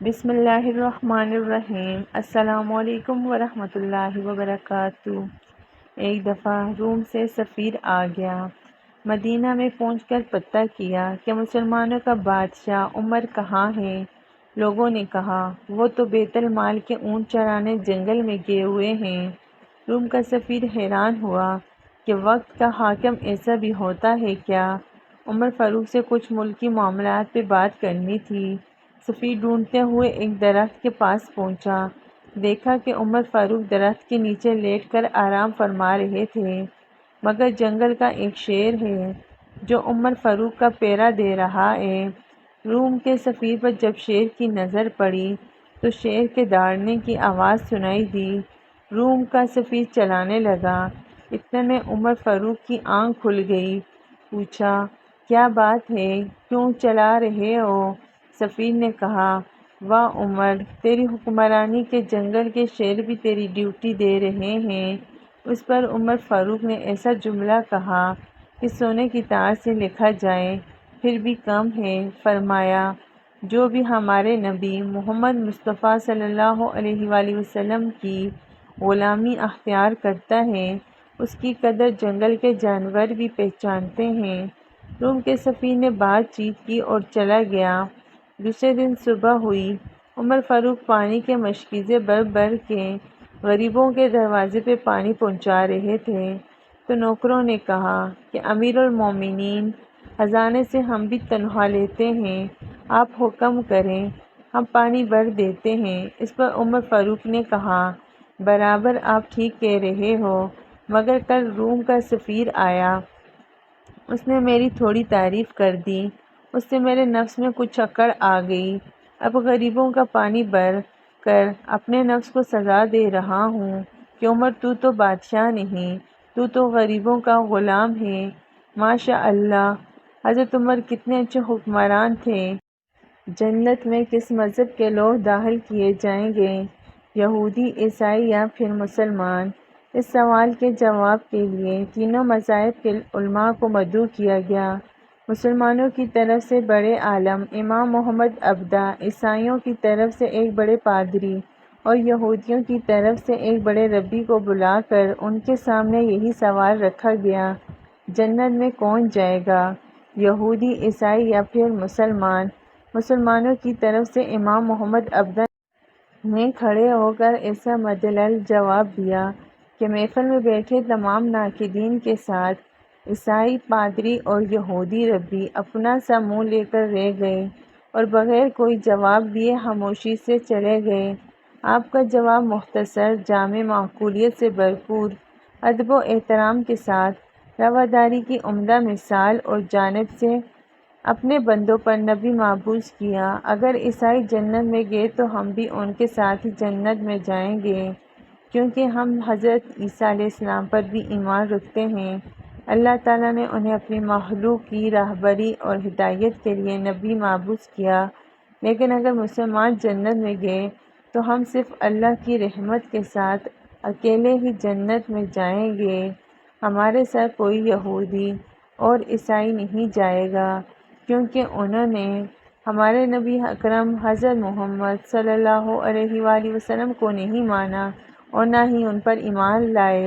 بسم اللہ الرحمن الرحیم۔ السلام علیکم ورحمۃ اللہ وبرکاتہ۔ ایک دفعہ روم سے سفیر آ گیا۔ مدینہ میں پہنچ کر پتہ کیا کہ مسلمانوں کا بادشاہ عمر کہاں ہے۔ لوگوں نے کہا وہ تو بیت المال کے اونٹ چرانے جنگل میں گئے ہوئے ہیں۔ روم کا سفیر حیران ہوا کہ وقت کا حاکم ایسا بھی ہوتا ہے کیا۔ عمر فاروق سے کچھ ملکی معاملات پہ بات کرنی تھی۔ سفیر ڈھونڈتے ہوئے ایک درخت کے پاس پہنچا۔ دیکھا کہ عمر فاروق درخت کے نیچے لیٹ کر آرام فرما رہے تھے، مگر جنگل کا ایک شیر ہے جو عمر فاروق کا پہرا دے رہا ہے۔ روم کے سفیر پر جب شیر کی نظر پڑی تو شیر کے داڑنے کی آواز سنائی دی۔ روم کا سفیر چلانے لگا۔ اتنے میں عمر فاروق کی آنکھ کھل گئی۔ پوچھا کیا بات ہے، کیوں چلا رہے ہو؟ سفیر نے کہا واہ عمر، تیری حکمرانی کے جنگل کے شیر بھی تیری ڈیوٹی دے رہے ہیں۔ اس پر عمر فاروق نے ایسا جملہ کہا کہ سونے کی تار سے لکھا جائے پھر بھی کم ہے۔ فرمایا جو بھی ہمارے نبی محمد مصطفیٰ صلی اللہ علیہ وآلہ وسلم کی غلامی اختیار کرتا ہے اس کی قدر جنگل کے جانور بھی پہچانتے ہیں۔ روم کے سفیر نے بات چیت کی اور چلا گیا۔ دوسرے دن صبح ہوئی۔ عمر فاروق پانی کے مشکیزے بھر بھر کے غریبوں کے دروازے پہ پانی پہنچا رہے تھے تو نوکروں نے کہا کہ امیر المومنین، خزانے سے ہم بھی تنخواہ لیتے ہیں، آپ حکم کریں، ہم پانی بھر دیتے ہیں۔ اس پر عمر فاروق نے کہا برابر آپ ٹھیک کہہ رہے ہو، مگر کل روم کا سفیر آیا، اس نے میری تھوڑی تعریف کر دی، اس سے میرے نفس میں کچھ اکڑ آ گئی۔ اب غریبوں کا پانی بھر کر اپنے نفس کو سزا دے رہا ہوں کہ عمر تو بادشاہ نہیں، تو غریبوں کا غلام ہے۔ ماشاء اللہ، حضرت عمر کتنے اچھے حکمران تھے۔ جنت میں کس مذہب کے لوگ داخل کیے جائیں گے، یہودی، عیسائی یا پھر مسلمان؟ اس سوال کے جواب کے لیے تینوں مذاہب کے علماء کو مدعو کیا گیا۔ مسلمانوں کی طرف سے بڑے عالم امام محمد عبدہ، عیسائیوں کی طرف سے ایک بڑے پادری اور یہودیوں کی طرف سے ایک بڑے ربی کو بلا کر ان کے سامنے یہی سوال رکھا گیا، جنت میں کون جائے گا، یہودی، عیسائی یا پھر مسلمان؟ مسلمانوں کی طرف سے امام محمد عبدہ نے کھڑے ہو کر ایسا مدلل جواب دیا کہ محفل میں بیٹھے تمام ناقدین کے ساتھ عیسائی پادری اور یہودی ربی اپنا سا منہ لے کر رہ گئے اور بغیر کوئی جواب دیے خاموشی سے چلے گئے۔ آپ کا جواب مختصر، جامع، معقولیت سے بھرپور، ادب و احترام کے ساتھ رواداری کی عمدہ مثال اور جانب سے اپنے بندوں پر نبی مبعوث کیا۔ اگر عیسائی جنت میں گئے تو ہم بھی ان کے ساتھ ہی جنت میں جائیں گے، کیونکہ ہم حضرت عیسیٰ علیہ السلام پر بھی ایمان رکھتے ہیں۔ اللہ تعالیٰ نے انہیں اپنی مخلوق کی راہبری اور ہدایت کے لیے نبی مبعوث کیا، لیکن اگر مسلمان جنت میں گئے تو ہم صرف اللہ کی رحمت کے ساتھ اکیلے ہی جنت میں جائیں گے، ہمارے ساتھ کوئی یہودی اور عیسائی نہیں جائے گا، کیونکہ انہوں نے ہمارے نبی اکرم حضرت محمد صلی اللہ علیہ وآلہ وسلم کو نہیں مانا اور نہ ہی ان پر ایمان لائے۔